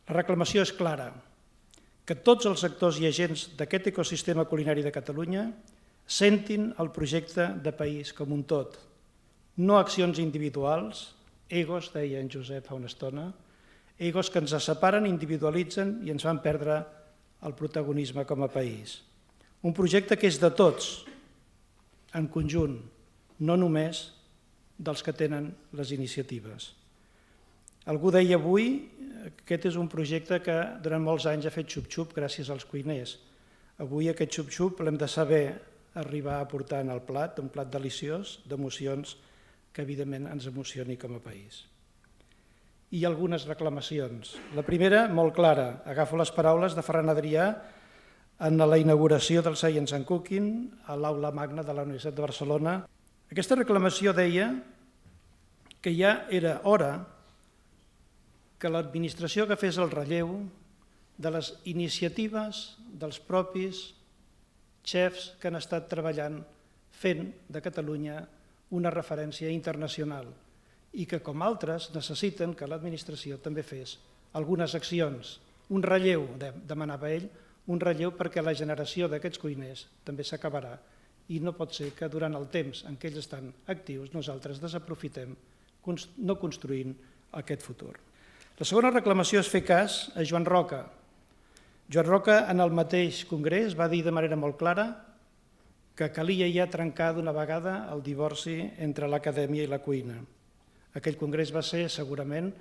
La reclamació és clara, que tots els actors i agents d'aquest ecosistema culinari de Catalunya sentin el projecte de país com un tot, no accions individuals, egos, deia en Josep fa una estona, egos que ens separen, individualitzen i ens fan perdre el protagonisme com a país. Un projecte que és de tots, en conjunt, no només dels que tenen les iniciatives. Algú deia avui que aquest és un projecte que durant molts anys ha fet xup-xup gràcies als cuiners. Avui aquest xup-xup l'hem de saber arribar a portar en el plat, un plat deliciós d'emocions que evidentment ens emocioni com a país. I algunes reclamacions. La primera, molt clara, agafo les paraules de Ferran Adrià en la inauguració del Science and Cooking a l'Aula Magna de la Universitat de Barcelona. Aquesta reclamació deia que ja era hora que l'administració agafés el relleu de les iniciatives dels propis xefs que han estat treballant fent de Catalunya una referència internacional i que, com altres, necessiten que l'administració també fes algunes accions. Un relleu, demanava ell, un relleu perquè la generació d'aquests cuiners també s'acabarà i no pot ser que durant el temps en què ells estan actius nosaltres desaprofitem no construint aquest futur. La segona reclamació és fer cas a Joan Roca. Joan Roca en el mateix congrés va dir de manera molt clara que calia ja trencar d'una vegada el divorci entre l'acadèmia i la cuina. Aquell congrés va ser segurament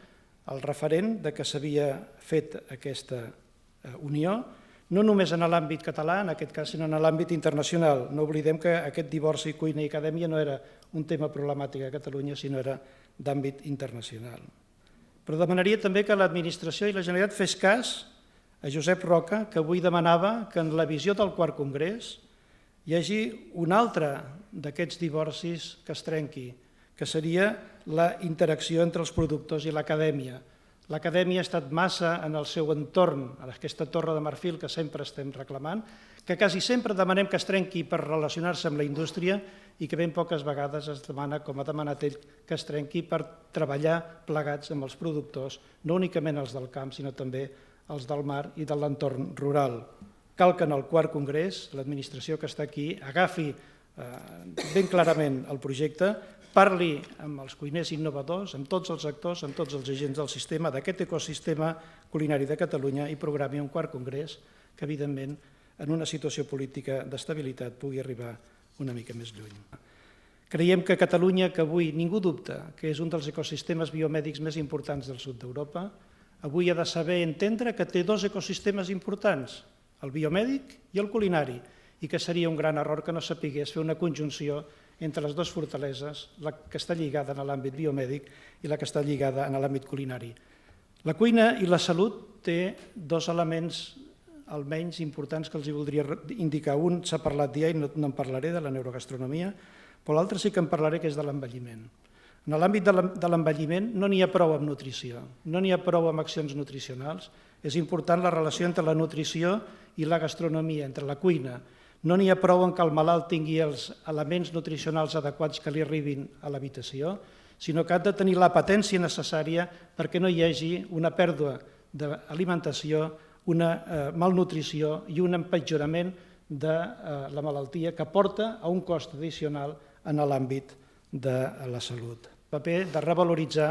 el referent de que s'havia fet aquesta unió, no només en l'àmbit català, en aquest cas, sinó en l'àmbit internacional. No oblidem que aquest divorci cuina i acadèmia no era un tema problemàtic a Catalunya, sinó era d'àmbit internacional. Però demanaria també que l'administració i la Generalitat fes cas a Josep Roca, que avui demanava que en la visió del quart congrés hi hagi un altre d'aquests divorcis que es trenqui, que seria la interacció entre els productors i l'acadèmia. L'acadèmia ha estat massa en el seu entorn, en aquesta torre de marfil que sempre estem reclamant, que quasi sempre demanem que es trenqui per relacionar-se amb la indústria i que ben poques vegades es demana, com ha demanat ell, que es trenqui per treballar plegats amb els productors, no únicament els del camp, sinó també els del mar i de l'entorn rural. Cal que en el quart congrés l'administració que està aquí agafi ben clarament el projecte, parli amb els cuiners innovadors, amb tots els actors, amb tots els agents del sistema, d'aquest ecosistema culinari de Catalunya i programi un quart congrés que, evidentment, en una situació política d'estabilitat pugui arribar una mica més lluny. Creiem que Catalunya, que avui ningú dubta que és un dels ecosistemes biomèdics més importants del sud d'Europa, avui ha de saber entendre que té dos ecosistemes importants, el biomèdic i el culinari, i que seria un gran error que no sapigués fer una conjunció entre les dues fortaleses, la que està lligada en l'àmbit biomèdic i la que està lligada en l'àmbit culinari. La cuina i la salut té dos elements almenys importants que els voldria indicar. Un s'ha parlat ja i no en parlaré, de la neurogastronomia, però l'altre sí que en parlaré, que és de l'envelliment. En l'àmbit de l'envelliment no n'hi ha prou amb nutrició, no n'hi ha prou amb accions nutricionals. És important la relació entre la nutrició i la gastronomia, entre la cuina. No n'hi ha prou en que el malalt tingui els elements nutricionals adequats que li arribin a l'habitació, sinó que ha de tenir l'apetència necessària perquè no hi hagi una pèrdua d'alimentació, una malnutrició i un empitjorament de la malaltia que porta a un cost addicional en l'àmbit de la salut. El paper de revaloritzar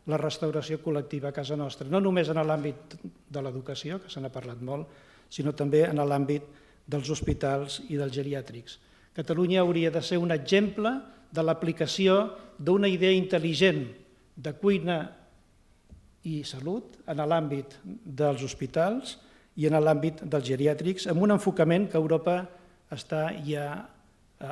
la restauració col·lectiva a casa nostra, no només en l'àmbit de l'educació, que se n'ha parlat molt, sinó també en l'àmbit dels hospitals i dels geriàtrics. Catalunya hauria de ser un exemple de l'aplicació d'una idea intel·ligent de cuina i salut en l'àmbit dels hospitals i en l'àmbit dels geriàtrics, amb un enfocament que Europa està ja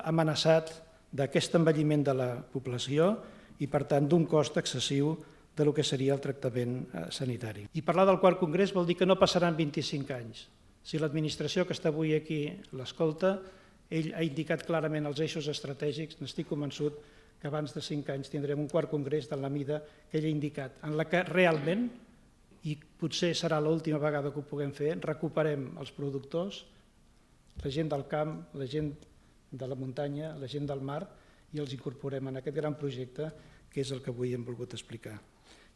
amenaçat d'aquest envelliment de la població i, per tant, d'un cost excessiu del que seria el tractament sanitari. I parlar del quart congrés vol dir que no passaran 25 anys. Si l'administració que està avui aquí l'escolta, ell ha indicat clarament els eixos estratègics, n'estic convençut que abans de 5 anys tindrem un quart congrés de la mida que ell ha indicat, en la que realment, i potser serà l'última vegada que ho puguem fer, recuperem els productors, la gent del camp, la gent de la muntanya, la gent del mar, i els incorporem en aquest gran projecte que és el que avui hem volgut explicar.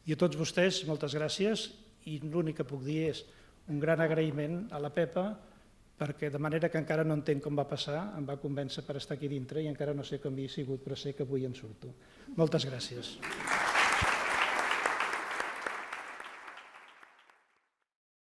I a tots vostès, moltes gràcies i l'únic que puc dir és un gran agraïment a la Pepa, perquè de manera que encara no entenc com va passar, em va convèncer per estar aquí dintre i encara no sé com hi he sigut, però sé que avui en surto. Moltes gràcies.